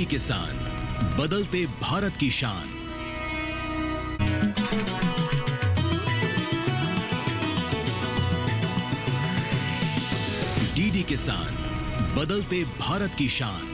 DD किसान, बदलते भारत की शान। डीडी किसान, बदलते भारत की शान।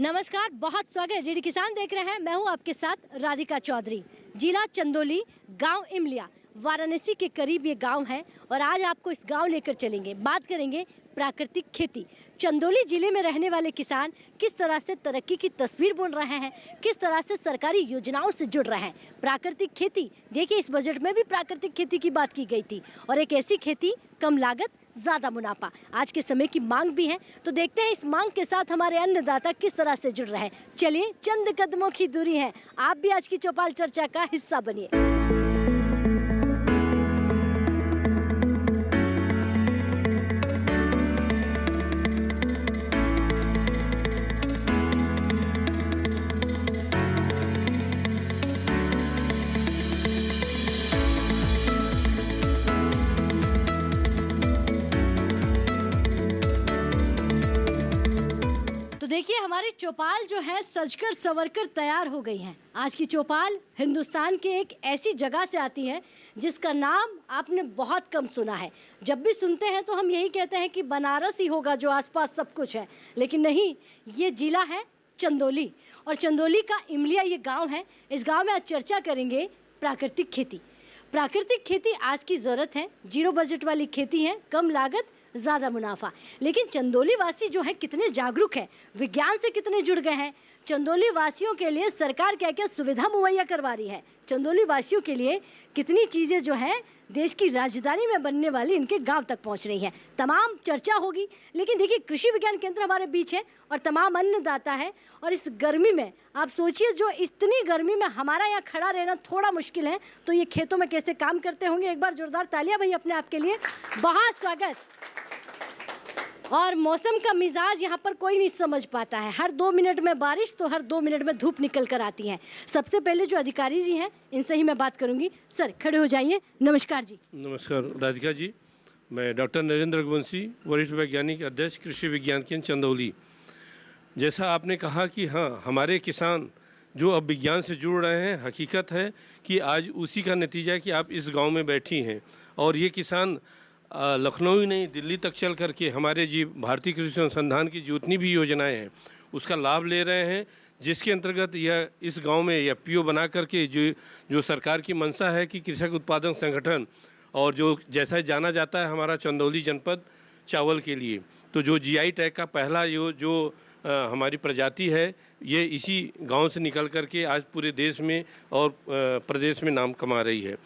नमस्कार, बहुत स्वागत है। डीडी किसान देख रहे हैं, मैं हूं आपके साथ राधिका चौधरी। जिला चंदौली, गांव इमलिया, वाराणसी के करीब ये गांव है और आज आपको इस गांव लेकर चलेंगे। बात करेंगे प्राकृतिक खेती। चंदौली जिले में रहने वाले किसान किस तरह से तरक्की की तस्वीर बुन रहे हैं, किस तरह से सरकारी योजनाओं से जुड़ रहे हैं। प्राकृतिक खेती, देखिए इस बजट में भी प्राकृतिक खेती की बात की गई थी और एक ऐसी खेती कम लागत ज़्यादा मुनाफा आज के समय की मांग भी है। तो देखते हैं इस मांग के साथ हमारे अन्नदाता किस तरह से जुड़ रहे हैं। चलिए, चंद कदमों की दूरी है, आप भी आज की चौपाल चर्चा का हिस्सा बनिए। तो देखिए, हमारी चौपाल जो है सजकर संवरकर तैयार हो गई है। आज की चौपाल हिंदुस्तान के एक ऐसी जगह से आती है जिसका नाम आपने बहुत कम सुना है। जब भी सुनते हैं तो हम यही कहते हैं कि बनारस ही होगा जो आसपास सब कुछ है, लेकिन नहीं, ये जिला है चंदौली और चंदौली का इमलिया ये गांव है। इस गांव में आज चर्चा करेंगे प्राकृतिक खेती। प्राकृतिक खेती आज की ज़रूरत है, जीरो बजट वाली खेती है, कम लागत ज़्यादा मुनाफा। लेकिन चंदौली वासी जो है कितने जागरूक हैं, विज्ञान से कितने जुड़ गए हैं। चंदौली वासियों के लिए सरकार क्या क्या सुविधा मुहैया करवा रही है, चंदौली वासियों के लिए कितनी चीज़ें जो हैं देश की राजधानी में बनने वाली इनके गांव तक पहुंच रही हैं, तमाम चर्चा होगी। लेकिन देखिए, कृषि विज्ञान केंद्र हमारे बीच है और तमाम अन्नदाता है। और इस गर्मी में आप सोचिए, जो इतनी गर्मी में हमारा यहाँ खड़ा रहना थोड़ा मुश्किल है, तो ये खेतों में कैसे काम करते होंगे। एक बार जोरदार तालियां भाई अपने आप के लिए, बहुत स्वागत। और मौसम का मिजाज यहाँ पर कोई नहीं समझ पाता है, हर 2 मिनट में बारिश तो हर 2 मिनट में धूप निकल कर आती है। सबसे पहले जो अधिकारी जी हैं इनसे ही मैं बात करूंगी। सर खड़े हो जाइए। नमस्कार जी। नमस्कार राधिका जी, मैं डॉक्टर नरेंद्र रघुवंशी, वरिष्ठ वैज्ञानिक अध्यक्ष कृषि विज्ञान केंद्र चंदौली। जैसा आपने कहा कि हाँ, हमारे किसान जो अब विज्ञान से जुड़ रहे हैं, हकीकत है कि आज उसी का नतीजा है कि आप इस गाँव में बैठी हैं। और ये किसान लखनऊ ही नहीं, दिल्ली तक चल करके हमारे जी भारतीय कृषि अनुसंधान की जितनी भी योजनाएं हैं उसका लाभ ले रहे हैं, जिसके अंतर्गत यह इस गांव में यह पीओ बना करके जो सरकार की मंशा है कि कृषक उत्पादन संगठन, और जो जैसा जाना जाता है हमारा चंदौली जनपद चावल के लिए, तो जो जीआई टैग का पहला जो हमारी प्रजाति है, ये इसी गाँव से निकल करके आज पूरे देश में और प्रदेश में नाम कमा रही है।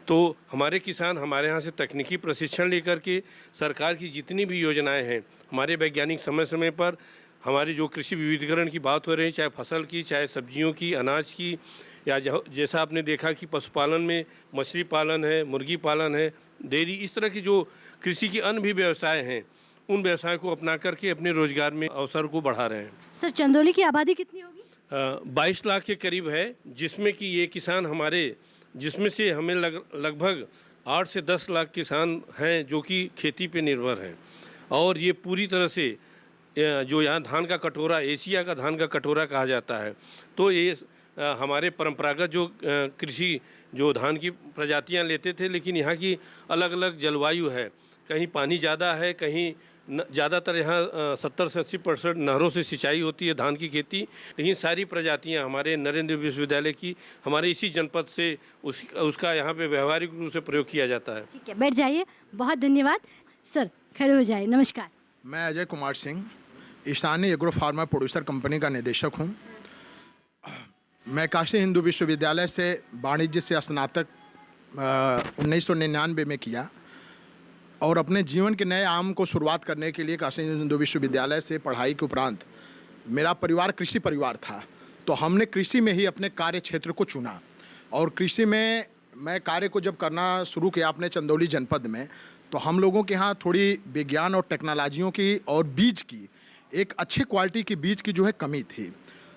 तो हमारे किसान हमारे यहाँ से तकनीकी प्रशिक्षण लेकर के सरकार की जितनी भी योजनाएं हैं, हमारे वैज्ञानिक समय समय पर हमारी जो कृषि विविधीकरण की बात हो रही है, चाहे फसल की, चाहे सब्जियों की, अनाज की, या जैसा आपने देखा कि पशुपालन में मछली पालन है, मुर्गी पालन है, डेयरी, इस तरह की जो कृषि की अन्य भी व्यवसाय हैं, उन व्यवसाय को अपना करके अपने रोजगार में अवसर को बढ़ा रहे हैं। सर, चंदौली की आबादी कितनी होगी? 22 लाख के करीब है, जिसमें कि ये किसान हमारे, जिसमें से हमें लगभग 8 से 10 लाख किसान हैं जो कि खेती पे निर्भर हैं। और ये पूरी तरह से जो यहाँ धान का कटोरा, एशिया का धान का कटोरा कहा जाता है, तो ये हमारे परंपरागत जो कृषि जो धान की प्रजातियाँ लेते थे, लेकिन यहाँ की अलग अलग जलवायु है, कहीं पानी ज़्यादा है, कहीं ज़्यादातर यहाँ 70 से 80% नहरों से सिंचाई होती है धान की खेती। लेकिन सारी प्रजातियाँ हमारे नरेंद्र विश्वविद्यालय की, हमारे इसी जनपद से उसका यहाँ पे व्यवहारिक रूप से प्रयोग किया जाता है। ठीक है, बैठ जाइए, बहुत धन्यवाद। सर खड़े हो जाइए। नमस्कार। मैं Ajay Kumar Singh, Ishani agro pharma producer company का निदेशक हूँ। मैं काशी हिंदू विश्वविद्यालय से वाणिज्य से स्नातक 1999 में किया और अपने जीवन के नए आयाम को शुरुआत करने के लिए काशी हिंदू विश्वविद्यालय से पढ़ाई के उपरांत मेरा परिवार कृषि परिवार था, तो हमने कृषि में ही अपने कार्य क्षेत्र को चुना। और कृषि में मैं कार्य को जब करना शुरू किया अपने चंदौली जनपद में, तो हम लोगों के यहाँ थोड़ी विज्ञान और टेक्नोलॉजियों की और बीज की, एक अच्छी क्वालिटी की बीज की जो है कमी थी।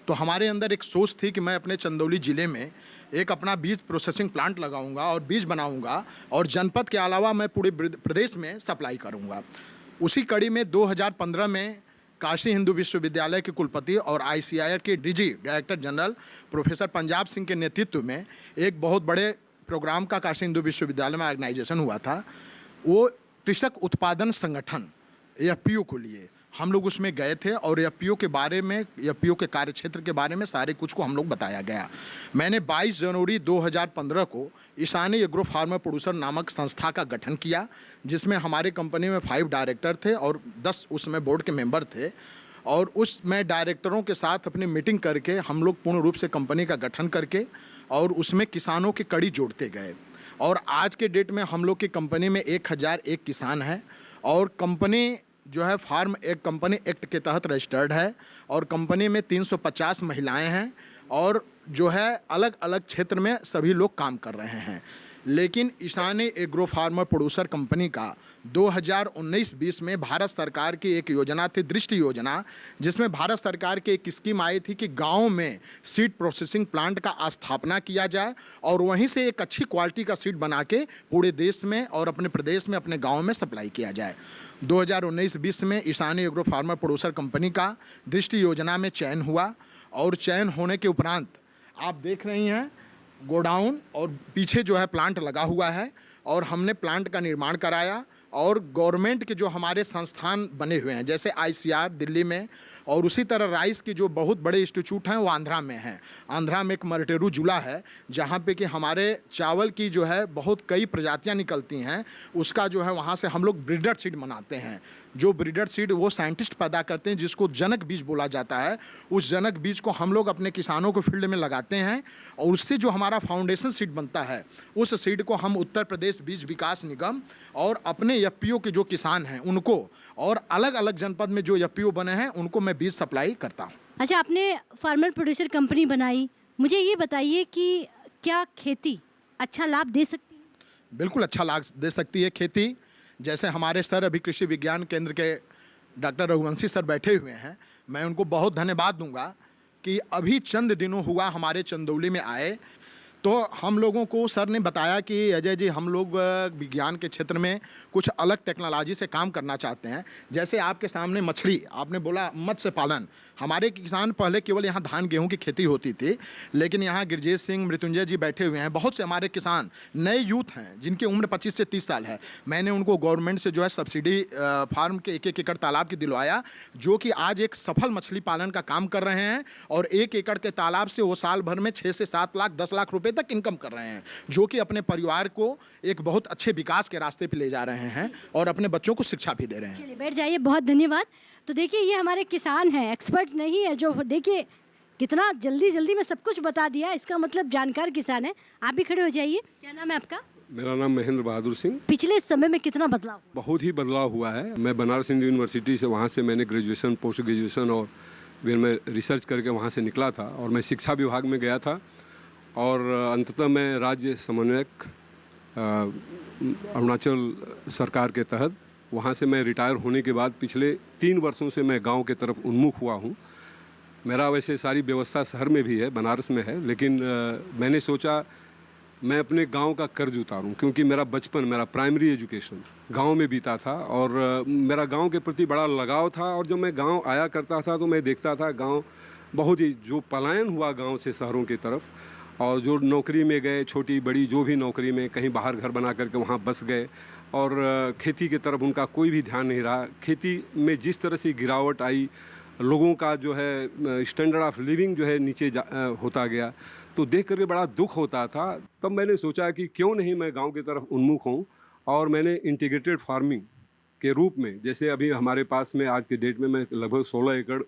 तो हमारे अंदर एक सोच थी कि मैं अपने चंदौली ज़िले में एक अपना बीज प्रोसेसिंग प्लांट लगाऊंगा और बीज बनाऊंगा और जनपद के अलावा मैं पूरे प्रदेश में सप्लाई करूंगा। उसी कड़ी में 2015 में काशी हिंदू विश्वविद्यालय के कुलपति और ICIR के DG director general professor Punjab Singh के नेतृत्व में एक बहुत बड़े प्रोग्राम का काशी हिंदू विश्वविद्यालय में ऑर्गेनाइजेशन हुआ था। वो कृषक उत्पादन संगठन FPO को लिए हम लोग उसमें गए थे और FPO के बारे में, FPO के कार्य क्षेत्र के बारे में सारे कुछ को हम लोग बताया गया। मैंने 22 जनवरी 2015 को ईशानी एग्रो फार्मर प्रोड्यूसर नामक संस्था का गठन किया, जिसमें हमारे कंपनी में 5 डायरेक्टर थे और 10 उसमें बोर्ड के मेंबर थे। और उसमें डायरेक्टरों के साथ अपनी मीटिंग करके हम लोग पूर्ण रूप से कंपनी का गठन करके और उसमें किसानों की कड़ी जोड़ते गए। और आज के डेट में हम लोग की कंपनी में 1001 किसान हैं और कंपनी जो है फार्म एक कंपनी एक्ट के तहत रजिस्टर्ड है और कंपनी में 350 महिलाएं हैं और जो है अलग अलग क्षेत्र में सभी लोग काम कर रहे हैं। लेकिन Ishani agro farmer producer company का 2019-20 में भारत सरकार की एक योजना थी, दृष्टि योजना, जिसमें भारत सरकार की एक स्कीम आई थी कि गांव में सीड प्रोसेसिंग प्लांट का स्थापना किया जाए और वहीं से एक अच्छी क्वालिटी का सीड बना के पूरे देश में और अपने प्रदेश में, अपने गाँव में सप्लाई किया जाए। 2019-20 में Ishani agro farmer producer company का दृष्टि योजना में चयन हुआ और चयन होने के उपरांत आप देख रही हैं गोडाउन और पीछे जो है प्लांट लगा हुआ है और हमने प्लांट का निर्माण कराया। और गवर्नमेंट के जो हमारे संस्थान बने हुए हैं जैसे ICR दिल्ली में और उसी तरह राइस की जो बहुत बड़े इंस्टीट्यूट हैं वो आंध्रा में हैं। आंध्रा में एक मरटेरू जिला है जहाँ पे कि हमारे चावल की जो है बहुत कई प्रजातियाँ निकलती हैं, उसका जो है वहाँ से हम लोग ब्रीडर सीड बनाते हैं। जो ब्रीडर सीड वो साइंटिस्ट पैदा करते हैं जिसको जनक बीज बोला जाता है। उस जनक बीज को हम लोग अपने किसानों को फील्ड में लगाते हैं और उससे जो हमारा फाउंडेशन सीड बनता है उस सीड को हम उत्तर प्रदेश बीज विकास निगम और अपने FPO के जो किसान हैं उनको और अलग अलग जनपद में जो FPO बने हैं उनको मैं बीज सप्लाई करता हूँ। अच्छा, आपने फार्मर प्रोड्यूसर कंपनी बनाई, मुझे ये बताइए कि क्या खेती अच्छा लाभ दे सकती है? बिल्कुल अच्छा लाभ दे सकती है खेती। जैसे हमारे सर अभी कृषि विज्ञान केंद्र के डॉक्टर रघुवंशी सर बैठे हुए हैं, मैं उनको बहुत धन्यवाद दूंगा कि अभी चंद दिनों हुआ हमारे चंदौली में आए तो हम लोगों को सर ने बताया कि अजय जी हम लोग विज्ञान के क्षेत्र में कुछ अलग टेक्नोलॉजी से काम करना चाहते हैं। जैसे आपके सामने मछली, आपने बोला मत्स्य पालन, हमारे किसान पहले केवल यहाँ धान गेहूं की खेती होती थी, लेकिन यहाँ गिरजेश सिंह, मृत्युंजय जी बैठे हुए हैं, बहुत से हमारे किसान नए यूथ हैं जिनकी उम्र 25 से 30 साल है। मैंने उनको गवर्नमेंट से जो है सब्सिडी फार्म के 1-1 एकड़ तालाब की दिलवाया, जो कि आज एक सफल मछली पालन का काम कर रहे हैं और 1 एकड़ के तालाब से वो साल भर में 6 से 7 लाख 10 लाख रुपए तक इनकम कर रहे हैं, जो कि अपने परिवार को एक बहुत अच्छे विकास के रास्ते पे ले जा रहे हैं और अपने बच्चों को शिक्षा भी दे रहे हैं। चलिए बैठ जाइए, बहुत धन्यवाद। तो देखिए ये हमारे किसान हैं, एक्सपर्ट नहीं है, जो देखिए कितना जल्दी में सब कुछ बता दिया, इसका मतलब जानकार किसान है। आप भी खड़े हो जाइए। क्या नाम है आपका? मेरा नाम महेंद्र बहादुर सिंह। पिछले समय में कितना बदलाव? बहुत ही बदलाव हुआ है। मैं बनारस हिंदू यूनिवर्सिटी से, वहाँ से मैंने ग्रेजुएशन, पोस्ट ग्रेजुएशन और फिर मैं रिसर्च करके वहाँ से निकला था और मैं शिक्षा विभाग में गया था और अंततः मैं राज्य समन्वयक अरुणाचल सरकार के तहत वहाँ से मैं रिटायर होने के बाद पिछले 3 वर्षों से मैं गांव के तरफ उन्मुख हुआ हूँ। मेरा वैसे सारी व्यवस्था शहर में भी है, बनारस में है, लेकिन मैंने सोचा मैं अपने गांव का कर्ज उतारूं, क्योंकि मेरा बचपन, मेरा प्राइमरी एजुकेशन गांव में बीता था और मेरा गांव के प्रति बड़ा लगाव था। और जब मैं गांव आया करता था तो मैं देखता था गांव बहुत ही, जो पलायन हुआ गांव से शहरों की तरफ, और जो नौकरी में गए, छोटी बड़ी जो भी नौकरी में, कहीं बाहर घर बना करके वहाँ बस गए और खेती की तरफ उनका कोई भी ध्यान नहीं रहा। खेती में जिस तरह से गिरावट आई, लोगों का जो है स्टैंडर्ड ऑफ लिविंग जो है नीचे होता गया, तो देख करके बड़ा दुख होता था। तब मैंने सोचा कि क्यों नहीं मैं गांव की तरफ उन्मुख हूं और मैंने इंटीग्रेटेड फार्मिंग के रूप में, जैसे अभी हमारे पास में आज के डेट में मैं लगभग 16 एकड़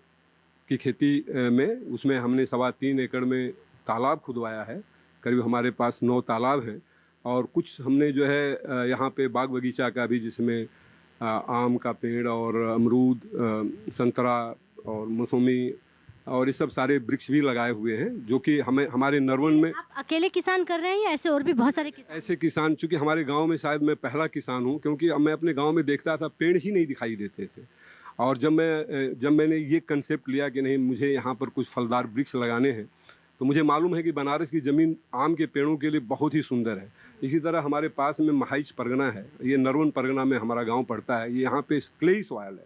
की खेती में, उसमें हमने 3.25 एकड़ में तालाब खुदवाया है। करीब हमारे पास 9 तालाब हैं और कुछ हमने जो है यहाँ पे बाग बगीचा का भी, जिसमें आम का पेड़ और अमरूद, संतरा और मौसमी और ये सब सारे वृक्ष भी लगाए हुए हैं, जो कि हमें हमारे नरवन में आप अकेले किसान कर रहे हैं या ऐसे और भी बहुत सारे किसान? ऐसे किसान, चूंकि हमारे गांव में शायद मैं पहला किसान हूं, क्योंकि अब मैं अपने गांव में देखता था पेड़ ही नहीं दिखाई देते थे। और जब मैंने ये कंसेप्ट लिया कि नहीं, मुझे यहाँ पर कुछ फलदार वृक्ष लगाने हैं, तो मुझे मालूम है कि बनारस की ज़मीन आम के पेड़ों के लिए बहुत ही सुंदर है। इसी तरह हमारे पास में महाइच परगना है, ये नरवन परगना में हमारा गाँव पड़ता है। ये यहाँ पे क्लेई सॉइल है,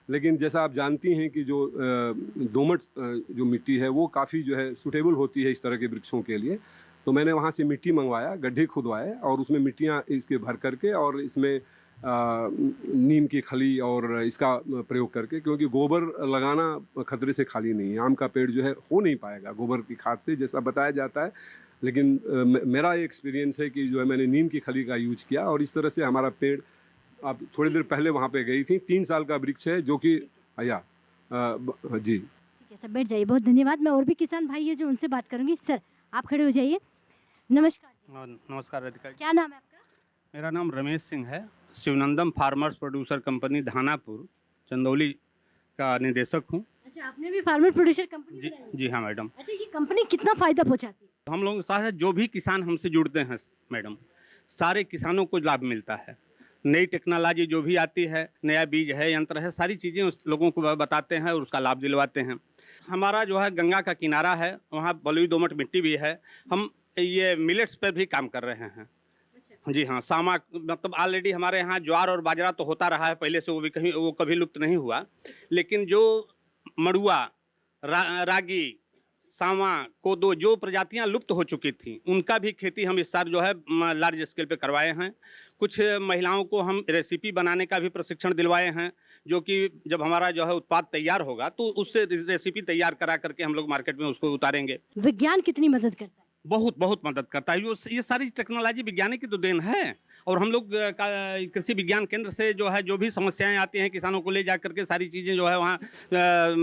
लेकिन जैसा आप जानती हैं कि जो दोमट जो मिट्टी है वो काफ़ी जो है सूटेबल होती है इस तरह के वृक्षों के लिए। तो मैंने वहाँ से मिट्टी मंगवाया, गड्ढे खुदवाए और उसमें मिट्टियाँ इसके भर करके और इसमें नीम की खली और इसका प्रयोग करके, क्योंकि गोबर लगाना खतरे से खाली नहीं है। आम का पेड़ जो है हो नहीं पाएगा गोबर की खाद से, जैसा बताया जाता है। लेकिन मेरा ये एक्सपीरियंस है कि जो है मैंने नीम की खली का यूज किया और इस तरह से हमारा पेड़, आप थोड़ी देर पहले वहाँ पे गई थी, 3 साल का वृक्ष है जो कि जी। ठीक है सर, बैठ जाइए। बहुत धन्यवाद। मैं और भी किसान भाई है जो उनसे बात करूंगी। सर आप खड़े हो जाइए। नमस्कार। नमस्कार राधिका जी। क्या नाम है आपका? मेरा नाम रमेश सिंह है। Shivnandam farmers producer company Dhanapur Chandauli का निदेशक हूँ। अच्छा, आपने भी फार्मर प्रोड्यूसर कंपनी जी बनाई है? जी हाँ मैडम। अच्छा, ये कंपनी कितना फायदा पहुंचाती है? हम लोगों के साथ जो भी किसान हमसे जुड़ते हैं मैडम, सारे किसानों को लाभ मिलता है। नई टेक्नोलॉजी जो भी आती है, नया बीज है, यंत्र है, सारी चीज़ें उस लोगों को बताते हैं और उसका लाभ दिलवाते हैं। हमारा जो है गंगा का किनारा है, वहाँ बलुई दोमट मिट्टी भी है। हम ये मिलेट्स पर भी काम कर रहे हैं। जी हाँ, सामा मतलब ऑलरेडी हमारे यहाँ ज्वार और बाजरा तो होता रहा है पहले से, वो कभी लुप्त नहीं हुआ। लेकिन जो मड़ुआ, रागी, सामा, कोदो, जो प्रजातियां लुप्त हो चुकी थी, उनका भी खेती हम इस साल जो है लार्ज स्केल पे करवाए हैं। कुछ महिलाओं को हम रेसिपी बनाने का भी प्रशिक्षण दिलवाए हैं, जो कि जब हमारा जो है उत्पाद तैयार होगा तो उससे रेसिपी तैयार करा करके हम लोग मार्केट में उसको उतारेंगे। विज्ञान कितनी मदद करता है? बहुत बहुत मदद करता है। ये सारी टेक्नोलॉजी विज्ञान की तो देन है। और हम लोग कृषि विज्ञान केंद्र से जो है जो भी समस्याएं आती हैं किसानों को ले जा करके सारी चीज़ें जो है वहाँ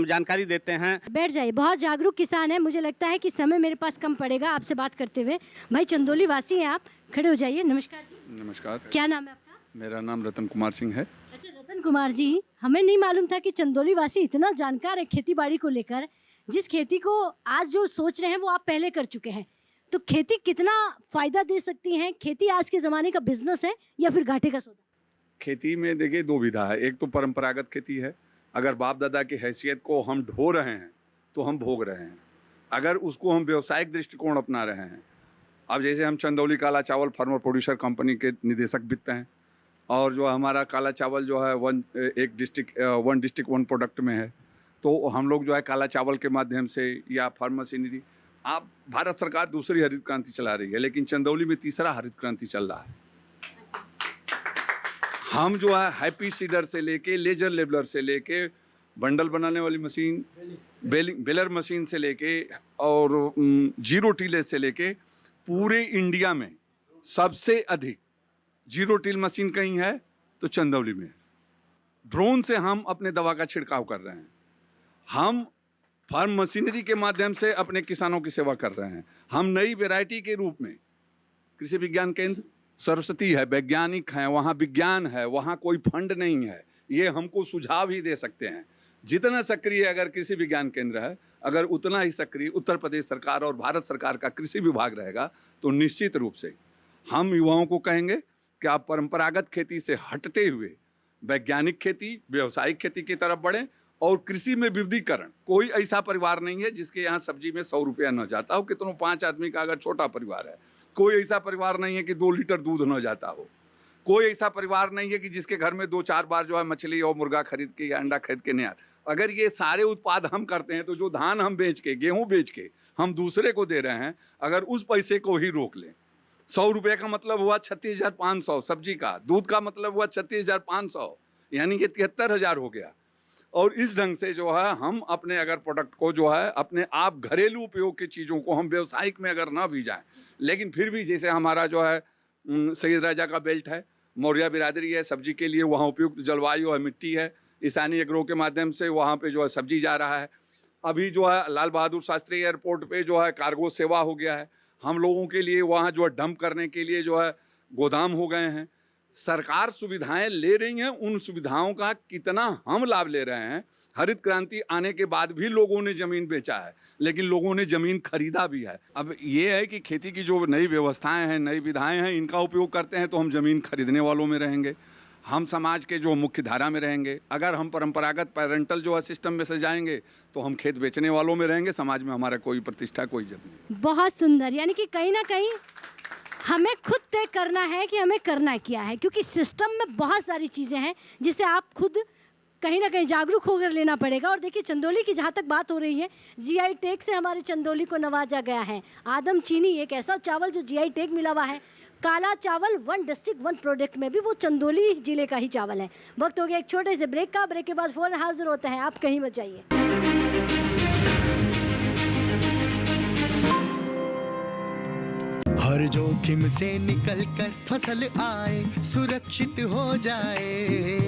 जानकारी देते हैं। बैठ जाइए। बहुत जागरूक किसान है। मुझे लगता है कि समय मेरे पास कम पड़ेगा आपसे बात करते हुए। भाई चंदौली वासी हैं आप, खड़े हो जाइए। नमस्कार जी। नमस्कार। क्या नाम है आपका? मेरा नाम रतन कुमार सिंह है। अच्छा रतन कुमार जी, हमें नहीं मालूम था कि चंदौली वासी इतना जानकार है खेती बाड़ी को लेकर। जिस खेती को आज जो सोच रहे हैं वो आप पहले कर चुके हैं, तो खेती कितना फायदा दे सकती है? खेती आज के ज़माने का बिजनेस है या फिर घाटे का सौदा? खेती में देखिए 2 विधा है। एक तो परंपरागत खेती है, अगर बाप दादा की हैसियत को हम ढो रहे हैं तो हम भोग रहे हैं। अगर उसको हम व्यवसायिक दृष्टिकोण अपना रहे हैं, अब जैसे हम चंदौली काला चावल फार्मर प्रोड्यूसर कंपनी के निदेशक वित्त हैं, और जो हमारा काला चावल जो है वन डिस्ट्रिक्ट 1 प्रोडक्ट में है, तो हम लोग जो है काला चावल के माध्यम से या फार्म मशीनरी, आप भारत सरकार दूसरी हरित क्रांति चला रही है, लेकिन चंदौली में तीसरा हरित क्रांति चल रहा है। हम जो है हैप्पी सीडर से लेके लेजर लेबलर से लेके बंडल बनाने वाली मशीन, बेलर मशीन से लेके और जीरो टीलेज से लेके पूरे इंडिया में सबसे अधिक जीरो टील मशीन कहीं है तो चंदौली में। ड्रोन से हम अपने दवा का छिड़काव कर रहे हैं। हम फार्म मशीनरी के माध्यम से अपने किसानों की सेवा कर रहे हैं। हम नई वैरायटी के रूप में कृषि विज्ञान केंद्र सरस्वती है, वैज्ञानिक हैं, वहाँ विज्ञान है, वहाँ कोई फंड नहीं है, ये हमको सुझाव ही दे सकते हैं। जितना सक्रिय अगर कृषि विज्ञान केंद्र है, अगर उतना ही सक्रिय उत्तर प्रदेश सरकार और भारत सरकार का कृषि विभाग रहेगा, तो निश्चित रूप से हम युवाओं को कहेंगे कि आप परंपरागत खेती से हटते हुए वैज्ञानिक खेती, व्यावसायिक खेती की तरफ बढ़ें। और कृषि में विविधीकरण, कोई ऐसा परिवार नहीं है जिसके यहाँ सब्जी में 100 रुपया न जाता हो, कितनों 5 आदमी का अगर छोटा परिवार है। कोई ऐसा परिवार नहीं है कि 2 लीटर दूध न जाता हो। कोई ऐसा परिवार नहीं है कि जिसके घर में 2-4 बार जो है मछली और मुर्गा खरीद के या अंडा खरीद के नहीं आता। अगर ये सारे उत्पाद हम करते हैं, तो जो धान हम बेच के, गेहूँ बेच के हम दूसरे को दे रहे हैं, अगर उस पैसे को ही रोक लें, 100 रुपये का मतलब हुआ 36,500 सब्जी का, दूध का मतलब हुआ 36,500, यानी कि 73,000 हो गया। और इस ढंग से जो है हम अपने अगर प्रोडक्ट को जो है अपने आप घरेलू उपयोग की चीज़ों को हम व्यवसायिक में अगर ना भी जाएं, लेकिन फिर भी जैसे हमारा जो है सैयद राजा का बेल्ट है, मौर्या बिरादरी है, सब्जी के लिए वहाँ उपयुक्त जलवायु है, मिट्टी है, ईशानी एग्रो के माध्यम से वहाँ पे जो है सब्जी जा रहा है। अभी जो है लाल बहादुर शास्त्री एयरपोर्ट पे जो है कार्गो सेवा हो गया है। हम लोगों के लिए वहाँ जो है डंप करने के लिए जो है गोदाम हो गए हैं। सरकार सुविधाएं ले रही हैं, उन सुविधाओं का कितना हम लाभ ले रहे हैं। हरित क्रांति आने के बाद भी लोगों ने ज़मीन बेचा है, लेकिन लोगों ने ज़मीन खरीदा भी है। अब ये है कि खेती की जो नई व्यवस्थाएं हैं, नई विधाएं हैं, इनका उपयोग करते हैं तो हम ज़मीन खरीदने वालों में रहेंगे, हम समाज के जो मुख्य धारा में रहेंगे। अगर हम परंपरागत पेरेंटल जो है सिस्टम में से जाएंगे तो हम खेत बेचने वालों में रहेंगे, समाज में हमारा कोई प्रतिष्ठा, कोई इज्जत नहीं। बहुत सुंदर, यानी कि कहीं ना कहीं हमें खुद तय करना है कि हमें करना क्या है, क्योंकि सिस्टम में बहुत सारी चीज़ें हैं जिसे आप खुद कहीं ना कहीं जागरूक होकर लेना पड़ेगा। और देखिए चंदौली की जहाँ तक बात हो रही है, जीआई टैग से हमारे चंदौली को नवाजा गया है। आदम चीनी एक ऐसा चावल जो जीआई टैग मिला हुआ है। काला चावल 1 डिस्ट्रिक्ट 1 प्रोडक्ट में भी वो चंदौली जिले का ही चावल है। वक्त हो गया एक छोटे से ब्रेक का, ब्रेक के बाद फौरन हाजिर होते हैं, आप कहीं मत जाइए। हर जोखिम से निकल कर फसल आए, सुरक्षित हो जाए।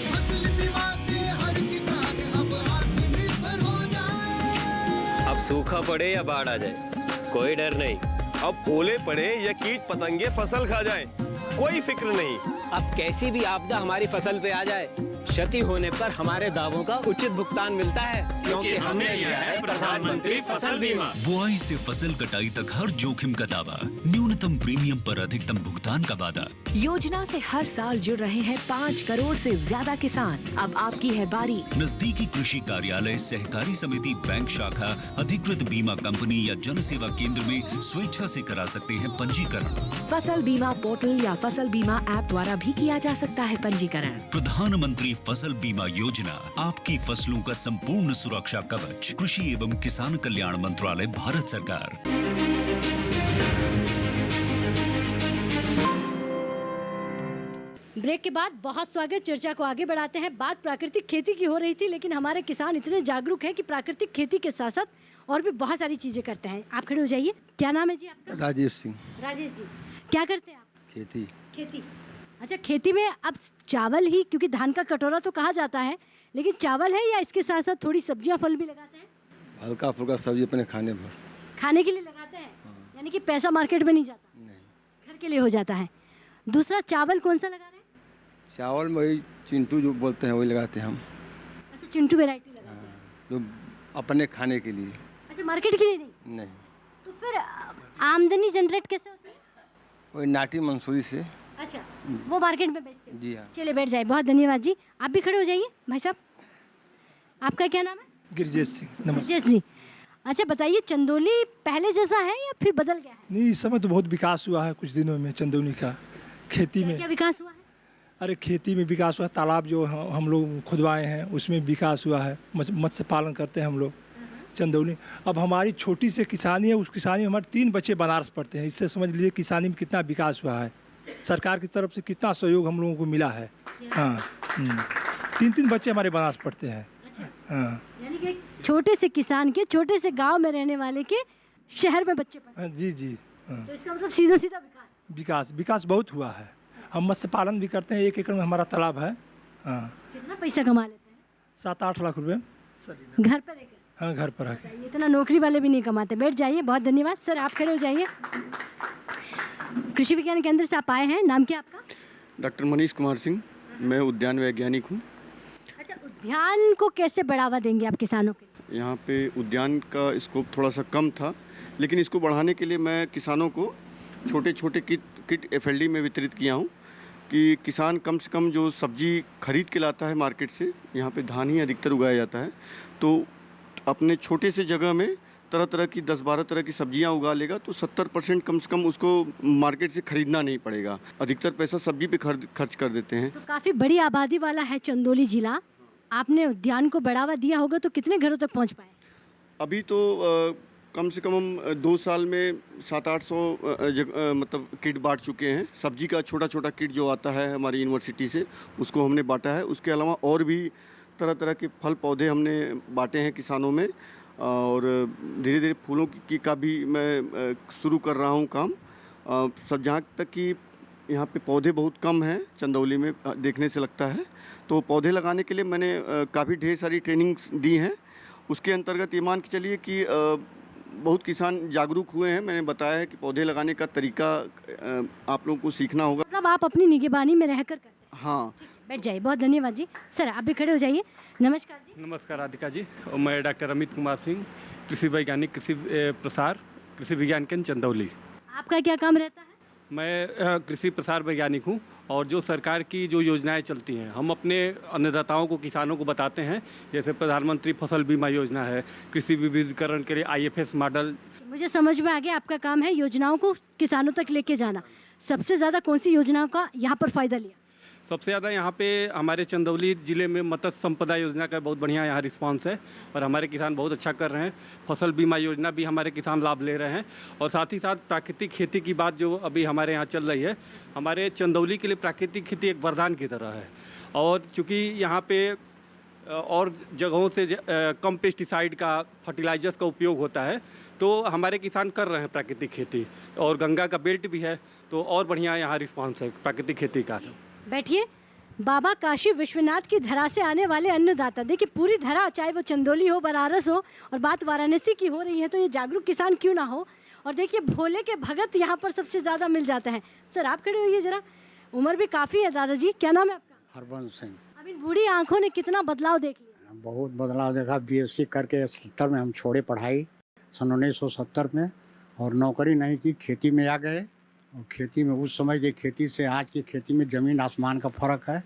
फसल बीमा से हर किसान अब आत्मनिर्भर हो जाए। अब सूखा पड़े या बाढ़ आ जाए, कोई डर नहीं। अब ओले पड़े या कीट पतंगे फसल खा जाए, कोई फिक्र नहीं। अब कैसी भी आपदा हमारी फसल पे आ जाए, क्षति होने पर हमारे दावों का उचित भुगतान मिलता है, क्योंकि हमने लिया है प्रधानमंत्री फसल बीमा। बुआई से फसल कटाई तक हर जोखिम का दावा, न्यूनतम प्रीमियम पर अधिकतम भुगतान का वादा। योजना से हर साल जुड़ रहे हैं 5 करोड़ से ज्यादा किसान। अब आपकी है बारी। नजदीकी कृषि कार्यालय, सहकारी समिति, बैंक शाखा, अधिकृत बीमा कंपनी या जन सेवा केंद्र में स्वेच्छा से करा सकते हैं पंजीकरण। फसल बीमा पोर्टल या फसल बीमा ऐप द्वारा भी किया जा सकता है पंजीकरण। प्रधानमंत्री फसल बीमा योजना, आपकी फसलों का संपूर्ण सुरक्षा कवच। कृषि एवं किसान कल्याण मंत्रालय, भारत सरकार। ब्रेक के बाद बहुत स्वागत। चर्चा को आगे बढ़ाते हैं। बात प्राकृतिक खेती की हो रही थी, लेकिन हमारे किसान इतने जागरूक हैं कि प्राकृतिक खेती के साथ साथ और भी बहुत सारी चीजें करते हैं। आप खड़े हो जाइए। क्या नाम है जी आपका? राजेश सिंह। राजेश जी, क्या करते हैं आप? खेती। खेती, अच्छा। खेती में अब चावल ही, क्योंकि धान का कटोरा तो कहा जाता है, लेकिन चावल है या इसके साथ साथ थोड़ी सब्जियां फल भी लगाते हैं? हल्का फुल्का सब्जी अपने खाने पर, खाने के लिए लगाते हैं। यानी कि पैसा मार्केट में नहीं जाता? नहीं, घर के लिए हो जाता है। दूसरा चावल कौन सा लगा रहे हैं? चावल में वही चिंटू जो बोलते हैं वही लगाते हैं हम। अच्छा, चिंटू वैरायटी लगाते हैं जो अपने खाने के लिए। अच्छा, मार्केट के लिए नहीं? नहीं। तो फिर आमदनी जनरेट कैसे होती है? वही नाटी मंसूरी से। अच्छा, वो मार्केट में बेचते हैं? जी हाँ। चलिए बैठ जाइए। बहुत धन्यवाद जी। आप भी खड़े हो जाइए भाई साहब। आपका क्या नाम है? गिरजेश सिंह। गिरजेश जी, अच्छा बताइए, चंदौली पहले जैसा है या फिर बदल गया है? नहीं, इस समय तो बहुत विकास हुआ है कुछ दिनों में चंदौली का। खेती में क्या विकास हुआ है? अरे खेती में विकास हुआ, तालाब जो हम लोग खुदवाए हैं उसमें विकास हुआ है। मत्स्य पालन करते हैं हम लोग चंदौली। अब हमारी छोटी से किसानी है, उस किसानी में हमारे 3 बच्चे बनारस पढ़ते हैं। इससे समझ लीजिए किसानी में कितना विकास हुआ है, सरकार की तरफ से कितना सहयोग हम लोगों को मिला है। हाँ, 3 बच्चे हमारे बनारस पढ़ते हैं। हाँ, यानी कि छोटे से किसान के, छोटे से गांव में रहने वाले के शहर में बच्चे पढ़ते हैं। जी जी। तो इसका मतलब सीधा सीधा विकास बहुत हुआ है। हम मत्स्य पालन भी करते हैं, 1 एकड़ में हमारा तालाब है। हाँ। कितना पैसा कमा लेते हैं? 7-8 लाख रुपए घर पर रहकर? हाँ, घर पर आके। इतना नौकरी वाले भी नहीं कमाते। बैठ जाइए। बहुत धन्यवाद सर। आप खड़े हो जाइए। कृषि विज्ञान केंद्र से आप आए हैं, नाम क्या आपका? डॉक्टर मनीष कुमार सिंह, मैं उद्यान वैज्ञानिक हूँ। अच्छा, उद्यान को कैसे बढ़ावा देंगे आप किसानों के? यहाँ पे उद्यान का स्कोप थोड़ा सा कम था, लेकिन इसको बढ़ाने के लिए मैं किसानों को छोटे छोटे किट FLD में वितरित किया हूँ कि किसान कम से कम जो सब्जी खरीद के लाता है मार्केट से, यहाँ पे धान ही अधिकतर उगाया जाता है, तो अपने छोटे से जगह में तरह तरह की 10-12 तरह की सब्जियां उगा लेगा तो 70% कम से कम उसको मार्केट से खरीदना नहीं पड़ेगा। अधिकतर पैसा सब्जी पे खर्च कर देते हैं। तो काफ़ी बड़ी आबादी वाला है चंदौली जिला। आपने उद्यान को बढ़ावा दिया होगा तो कितने घरों तक पहुंच पाए? अभी तो कम से कम हम 2 साल में 700-800 मतलब किट बांट चुके हैं। सब्जी का छोटा छोटा किट जो आता है हमारी यूनिवर्सिटी से, उसको हमने बांटा है। उसके अलावा और भी तरह तरह के फल पौधे हमने बांटे हैं किसानों में, और धीरे धीरे फूलों की का भी मैं शुरू कर रहा हूँ काम। सब जहाँ तक कि यहाँ पे पौधे बहुत कम हैं चंदौली में देखने से लगता है, तो पौधे लगाने के लिए मैंने काफ़ी ढेर सारी ट्रेनिंग्स दी हैं। उसके अंतर्गत ये मान के चलिए कि बहुत किसान जागरूक हुए हैं। मैंने बताया है कि पौधे लगाने का तरीका आप लोगों को सीखना होगा। मतलब आप अपनी निगरानी में रहकर करते हैं। हाँ, बैठ जाइए, बहुत धन्यवाद जी। सर आप भी खड़े हो जाइए। नमस्कार जी। नमस्कार राधिका जी, और मैं डॉक्टर अमित कुमार सिंह, कृषि वैज्ञानिक, कृषि प्रसार, कृषि विज्ञान केंद्र चंदौली। आपका क्या काम रहता है? मैं कृषि प्रसार वैज्ञानिक हूँ, और जो सरकार की जो योजनाएं चलती हैं हम अपने अन्नदाताओं को, किसानों को बताते हैं। जैसे प्रधानमंत्री फसल बीमा योजना है, कृषि विविधीकरण के लिए IFS मॉडल। मुझे समझ में आ गया, आपका काम है योजनाओं को किसानों तक लेके जाना। सबसे ज़्यादा कौन सी योजनाओं का यहाँ पर फ़ायदा लिया? सबसे ज़्यादा यहाँ पे हमारे चंदौली ज़िले में मत्स्य संपदा योजना का बहुत बढ़िया यहाँ रिस्पांस है, और हमारे किसान बहुत अच्छा कर रहे हैं। फसल बीमा योजना भी हमारे किसान लाभ ले रहे हैं, और साथ ही साथ प्राकृतिक खेती की बात जो अभी हमारे यहाँ चल रही है, हमारे चंदौली के लिए प्राकृतिक खेती एक वरदान की तरह है। और चूँकि यहाँ पे और जगहों से कम पेस्टिसाइड का, फर्टिलाइजर्स का उपयोग होता है, तो हमारे किसान कर रहे हैं प्राकृतिक खेती, और गंगा का बेल्ट भी है, तो और बढ़िया यहाँ रिस्पांस है प्राकृतिक खेती का। बैठिए। बाबा काशी विश्वनाथ की धरा से आने वाले अन्नदाता, देखिए पूरी धरा, चाहे वो चंदौली हो, बनारस हो, और बात वाराणसी की हो रही है, तो ये जागरूक किसान क्यों ना हो। और देखिए भोले के भगत यहाँ पर सबसे ज़्यादा मिल जाते हैं। सर आप खड़े होइए ज़रा, उम्र भी काफ़ी है दादाजी, क्या नाम है आपका? हरबंस सिंह। अब इन बूढ़ी आंखों ने कितना बदलाव देख लिया? बहुत बदलाव देखा। BSc करके 70 में हम छोड़े पढ़ाई, सन 1970 में, और नौकरी नहीं की, खेती में आ गए। और खेती में उस समय की खेती से आज की खेती में ज़मीन आसमान का फ़र्क है।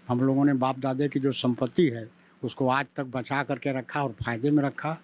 हम लोगों ने बाप दादे की जो संपत्ति है उसको आज तक बचा करके रखा और फ़ायदे में रखा।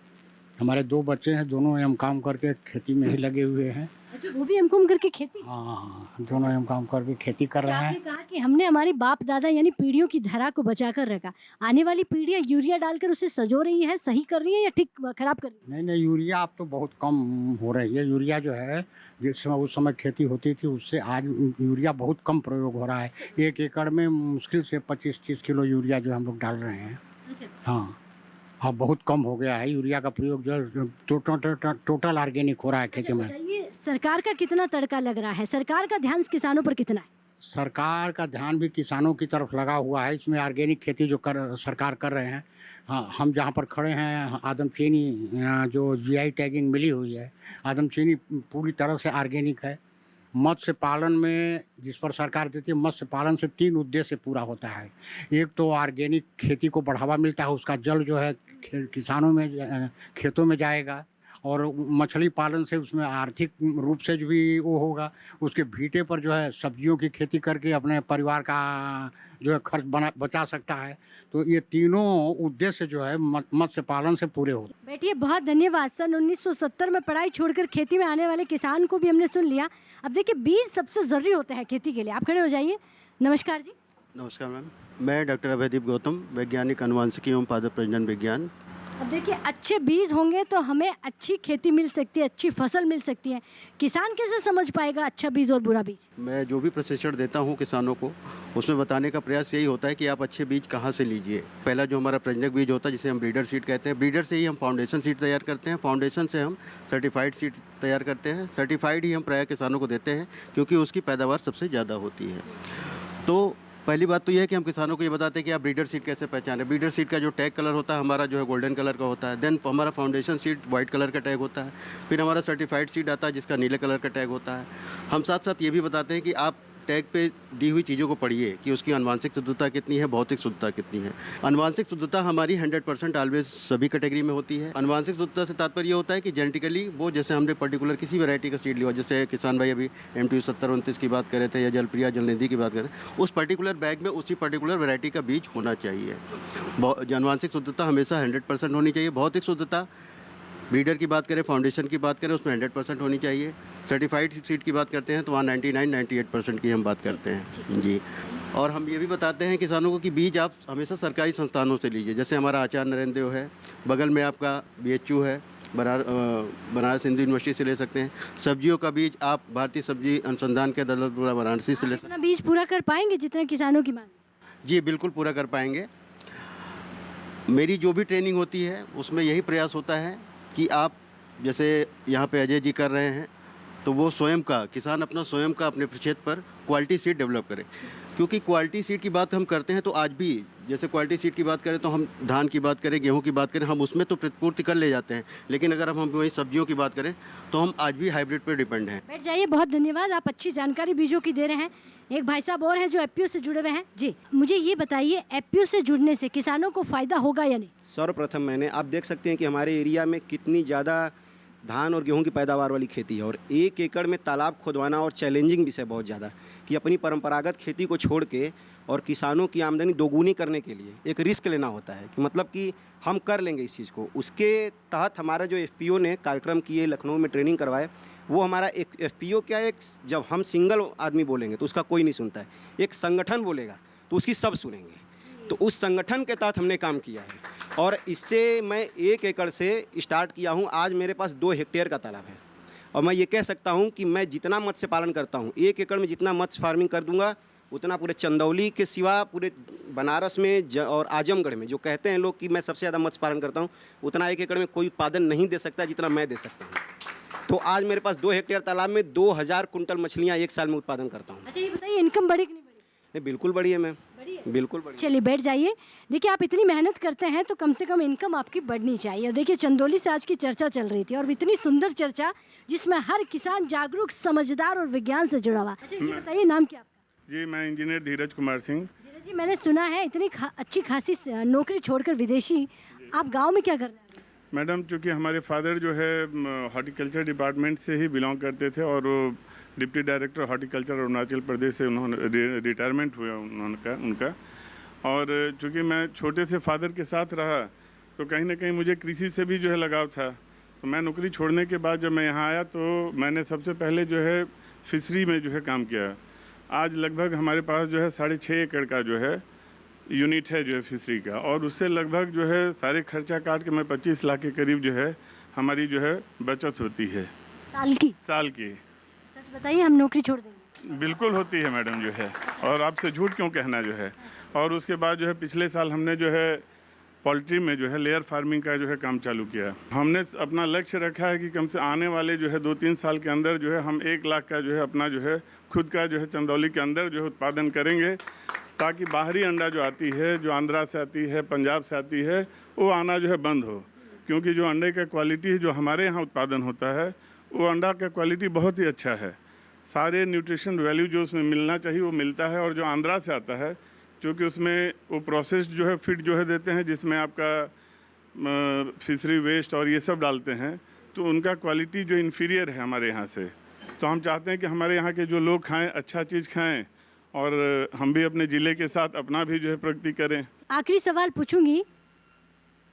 हमारे 2 बच्चे हैं, दोनों M.Com करके खेती में ही लगे हुए हैं। अच्छा, वो भी M.Com करके खेती? हाँ, दोनों M.Com करके खेती कर रहे हैं। आपने कहा कि हमने हमारी बाप दादा यानी पीढ़ियों की धरा को बचा कर रखा, आने वाली पीढ़ियाँ यूरिया डालकर उसे सजो रही हैं, सही कर रही हैं या ठीक खराब कर रही हैं? नहीं, यूरिया अब तो बहुत कम हो रही है। यूरिया जो है जिस समय उस समय खेती होती थी उससे आज यूरिया बहुत कम प्रयोग हो रहा है। 1 एकड़ में मुश्किल से 25-30 किलो यूरिया जो हम लोग डाल रहे हैं। हाँ, अब बहुत कम हो गया है यूरिया का प्रयोग, जो टोटल ऑर्गेनिक हो रहा है खेती में। बताइए सरकार का कितना तड़का लग रहा है, सरकार का ध्यान किसानों पर कितना है? सरकार का ध्यान भी किसानों की तरफ लगा हुआ है। इसमें ऑर्गेनिक खेती जो सरकार कर रहे हैं, हाँ, हम जहाँ पर खड़े हैं आदमचीनी जो GI टैगिंग मिली हुई है, आदमचीनी पूरी तरह से ऑर्गेनिक है। मत्स्य पालन में जिस पर सरकार देती है, मत्स्य पालन से 3 उद्देश्य पूरा होता है। एक तो ऑर्गेनिक खेती को बढ़ावा मिलता है, उसका जल जो है किसानों में, खेतों में जाएगा, और मछली पालन से उसमें आर्थिक रूप से जो भी वो होगा, उसके भीटे पर जो है सब्जियों की खेती करके अपने परिवार का जो है खर्च बचा सकता है। तो ये तीनों उद्देश्य जो है मत्स्य पालन से पूरे होते हैं। बैठिए, बहुत धन्यवाद। सन 1970 में पढ़ाई छोड़कर खेती में आने वाले किसान को भी हमने सुन लिया। अब देखिए बीज सबसे ज़रूरी होते हैं खेती के लिए। आप खड़े हो जाइए। नमस्कार जी। नमस्कार मैम, मैं डॉक्टर अभयदीप गौतम, वैज्ञानिक अनुवांशिकी एवं पादप प्रजनन विज्ञान। अब देखिए अच्छे बीज होंगे तो हमें अच्छी खेती मिल सकती है, अच्छी फसल मिल सकती है। किसान कैसे समझ पाएगा अच्छा बीज और बुरा बीज? मैं जो भी प्रशिक्षण देता हूँ किसानों को, उसमें बताने का प्रयास यही होता है कि आप अच्छे बीज कहाँ से लीजिए। पहला जो हमारा प्रजनक बीज होता है, जिसे हम ब्रीडर सीड कहते हैं, ब्रीडर से ही हम फाउंडेशन सीड तैयार करते हैं, फाउंडेशन से हम सर्टिफाइड सीड तैयार करते हैं, सर्टिफाइड ही हम प्रायः किसानों को देते हैं क्योंकि उसकी पैदावार सबसे ज़्यादा होती है। तो पहली बात तो यह है कि हम किसानों को ये बताते हैं कि आप ब्रीडर सीड कैसे पहचानें। ब्रीडर सीड का जो टैग कलर होता है हमारा जो है गोल्डन कलर का होता है। देन हमारा फाउंडेशन सीड वाइट कलर का टैग होता है। फिर हमारा सर्टिफाइड सीड आता है जिसका नीले कलर का टैग होता है। हम साथ साथ ये भी बताते हैं कि आप टैग पे दी हुई चीज़ों को पढ़िए कि उसकी आनुवांशिक शुद्धता कितनी है, भौतिक शुद्धता कितनी है। आनुवांशिक शुद्धता हमारी 100% ऑलवेज सभी कैटेगरी में होती है। आनुवांशिक शुद्धता से तात्पर्य होता है कि जेनेटिकली वो, जैसे हमने पर्टिकुलर किसी वैरायटी का सीड लिया, जैसे किसान भाई अभी MTU 7029 की बात कर रहे थे या जलप्रिया जलनिधि की बात कर रहे थे, उस पर्टिकुलर बैग में उसी पर्टिकुलर वैरायटी का बीज होना चाहिए। आनुवांशिक शुद्धता हमेशा 100% होनी चाहिए। भौतिक शुद्धता ब्रीडर की बात करें, फाउंडेशन की बात करें, उसमें 100% होनी चाहिए। सर्टिफाइड सीड की बात करते हैं तो वहाँ 99-98% की हम बात करते हैं जी। और हम ये भी बताते हैं किसानों को कि बीज आप हमेशा सरकारी संस्थानों से लीजिए। जैसे हमारा आचार्य नरेंद्र देव है, बगल में आपका BHU है, बनारस हिंदू यूनिवर्सिटी से ले सकते हैं। सब्जियों का बीज आप भारतीय सब्जी अनुसंधान के दौलतपुरा वाराणसी से ले सकते हैं। बीज पूरा कर पाएंगे जितना किसानों की मांग? जी बिल्कुल पूरा कर पाएंगे। मेरी जो भी ट्रेनिंग होती है उसमें यही प्रयास होता है कि आप जैसे यहाँ पे अजय जी कर रहे हैं, तो वो स्वयं का, किसान अपना स्वयं का अपने क्षेत्र पर क्वालिटी सीड डेवलप करें। क्योंकि क्वालिटी सीड की बात हम करते हैं तो आज भी जैसे क्वालिटी सीड की बात करें तो हम धान की बात करें, गेहूं की बात करें, हम उसमें तो प्रतिपूर्ति कर ले जाते हैं, लेकिन अगर हम वही सब्जियों की बात करें तो हम आज भी हाइब्रिड पर डिपेंड हैं। बैठ जाइए, बहुत धन्यवाद, आप अच्छी जानकारी बीजों की दे रहे हैं। एक भाई साहब और हैं जो एफपीओ से जुड़े हुए हैं। जी, मुझे ये बताइए, एफपीओ से जुड़ने से किसानों को फायदा होगा या नहीं? सर्वप्रथम आप देख सकते हैं कि हमारे एरिया में कितनी ज़्यादा धान और गेहूं की पैदावार वाली खेती है और 1 एकड़ में तालाब खोदवाना और चैलेंजिंग विषय बहुत ज़्यादा, कि अपनी परंपरागत खेती को छोड़ के और किसानों की आमदनी दोगुनी करने के लिए एक रिस्क लेना होता है, कि मतलब कि हम कर लेंगे इस चीज़ को। उसके तहत हमारा जो एफपीओ ने कार्यक्रम किए, लखनऊ में ट्रेनिंग करवाए, वो हमारा एक एफपीओ क्या है, जब हम सिंगल आदमी बोलेंगे तो उसका कोई नहीं सुनता है, एक संगठन बोलेगा तो उसकी सब सुनेंगे। तो उस संगठन के तहत हमने काम किया है और इससे मैं 1 एकड़ से स्टार्ट किया हूँ। आज मेरे पास 2 हेक्टेयर का तालाब है और मैं ये कह सकता हूँ कि मैं जितना मत्स्य पालन करता हूँ, 1 एकड़ में जितना मत्स्य फार्मिंग कर दूंगा, उतना पूरे चंदौली के सिवा पूरे बनारस में और आजमगढ़ में, जो कहते हैं लोग कि मैं सबसे ज़्यादा मत्स्य पालन करता हूँ, उतना 1 एकड़ में कोई उत्पादन नहीं दे सकता जितना मैं दे सकता हूँ। तो आज मेरे पास 2 हेक्टेयर तालाब में 2000 कुंटल मछलियाँ 1 साल में उत्पादन करता हूँ। अच्छा, ये बताइए, इनकम बढ़ी कि नहीं बढ़ी? नहीं, बिल्कुल बढ़ी है मैम, बिल्कुल बढ़ी। चलिए बैठ जाइए। देखिए, आप इतनी मेहनत करते हैं तो कम से कम इनकम आपकी बढ़नी चाहिए। और देखिए, चंदौली से आज की चर्चा चल रही थी और इतनी सुंदर चर्चा जिसमें हर किसान जागरूक, समझदार और विज्ञान से जुड़ा हुआ। अच्छा, ये बताइए, नाम क्या आपका? जी, मैं इंजीनियर धीरज कुमार सिंह। धीरज जी, मैंने सुना है इतनी अच्छी खासी नौकरी छोड़कर विदेशी, आप गाँव में क्या कर रहे हैं? मैडम, चूँकि हमारे फादर जो है हॉर्टिकल्चर डिपार्टमेंट से ही बिलोंग करते थे और deputy director horticulture Arunachal Pradesh से उन्होंने रिटायरमेंट हुआ उनका। और चूँकि मैं छोटे से फादर के साथ रहा तो कहीं ना कहीं मुझे कृषि से भी जो है लगाव था। तो मैं नौकरी छोड़ने के बाद जब मैं यहाँ आया तो मैंने सबसे पहले जो है फिशरी में जो है काम किया। आज लगभग हमारे पास जो है 6.5 एकड़ का जो है यूनिट है जो है फिशरी का, और उससे लगभग जो है सारे खर्चा काट के मैं 25 लाख के करीब जो है हमारी जो है बचत होती है साल की। सच बताइए, हम नौकरी छोड़ देंगे? बिल्कुल होती है मैडम जो है, और आपसे झूठ क्यों कहना जो है। और उसके बाद जो है पिछले साल हमने जो है पोल्ट्री में जो है लेयर फार्मिंग का जो है काम चालू किया। हमने अपना लक्ष्य रखा है कि कम से आने वाले जो है 2-3 साल के अंदर जो है हम 1 लाख का जो है अपना जो है खुद का जो है चंदौली के अंदर जो है उत्पादन करेंगे, ताकि बाहरी अंडा जो आती है, जो आंध्रा से आती है, पंजाब से आती है, वो आना जो है बंद हो। क्योंकि जो अंडे का क्वालिटी जो हमारे यहाँ उत्पादन होता है, वो अंडा का क्वालिटी बहुत ही अच्छा है। सारे न्यूट्रिशन वैल्यू जो उसमें मिलना चाहिए वो मिलता है। और जो आंध्रा से आता है, क्योंकि उसमें वो प्रोसेस्ड जो है फीड जो है देते हैं, जिसमें आपका फिशरी वेस्ट और ये सब डालते हैं, तो उनका क्वालिटी जो इन्फीरियर है हमारे यहाँ से। तो हम चाहते हैं कि हमारे यहाँ के जो लोग खाएं, अच्छा चीज़ खाएं और हम भी अपने ज़िले के साथ अपना भी जो है प्रगति करें। आखिरी सवाल पूछूंगी,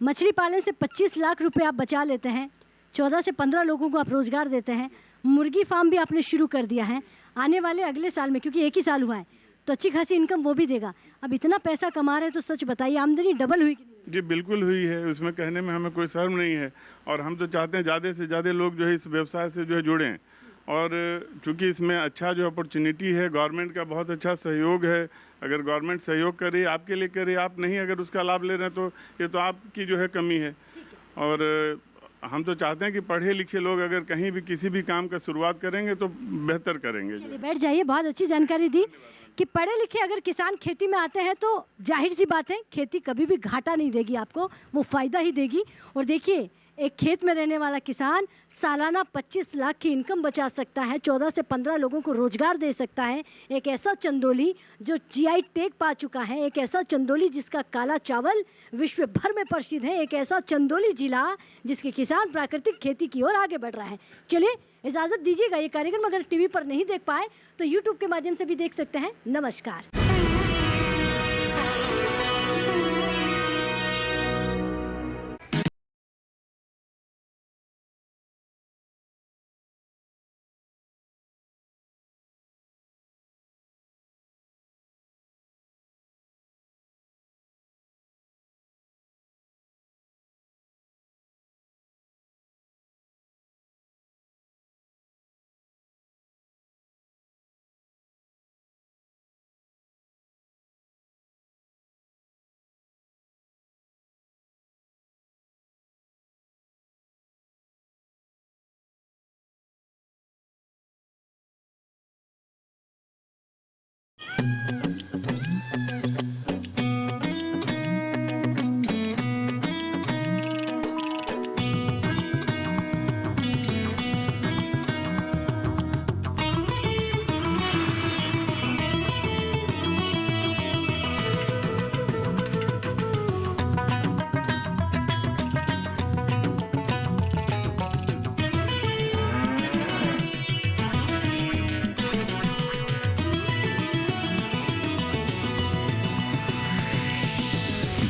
मछली पालन से 25 लाख रुपए आप बचा लेते हैं, 14 से 15 लोगों को आप रोजगार देते हैं, मुर्गी फार्म भी आपने शुरू कर दिया है। आने वाले अगले साल में, क्योंकि 1 ही साल हुआ है, तो अच्छी खासी इनकम वो भी देगा। अब इतना पैसा कमा रहे हैं तो सच बताइए, आमदनी डबल हुई कि नहीं? जी बिल्कुल हुई है, उसमें कहने में हमें कोई शर्म नहीं है। और हम तो चाहते हैं ज़्यादा से ज़्यादा लोग जो है इस व्यवसाय से जो है जुड़ें। और चूँकि इसमें अच्छा जो अपॉर्चुनिटी है, गवर्नमेंट का बहुत अच्छा सहयोग है। अगर गवर्नमेंट सहयोग करे, आपके लिए करे, आप नहीं अगर उसका लाभ ले रहे हैं तो ये तो आपकी जो है कमी है। और हम तो चाहते हैं कि पढ़े लिखे लोग अगर कहीं भी किसी भी काम का शुरुआत करेंगे तो बेहतर करेंगे। चलिए बैठ जाइए, बहुत अच्छी जानकारी दी कि पढ़े लिखे अगर किसान खेती में आते हैं तो जाहिर सी बात है खेती कभी भी घाटा नहीं देगी आपको, वो फ़ायदा ही देगी। और देखिए, एक खेत में रहने वाला किसान सालाना 25 लाख की इनकम बचा सकता है, 14 से 15 लोगों को रोजगार दे सकता है। एक ऐसा चंदौली जो जीआई टैग पा चुका है, एक ऐसा चंदौली जिसका काला चावल विश्व भर में प्रसिद्ध है, एक ऐसा चंदौली जिला जिसके किसान प्राकृतिक खेती की ओर आगे बढ़ रहा है। चलिए इजाज़त दीजिएगा, ये कार्यक्रम अगर टीवी पर नहीं देख पाए तो यूट्यूब के माध्यम से भी देख सकते हैं। नमस्कार।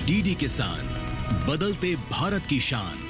डीडी किसान, बदलते भारत की शान।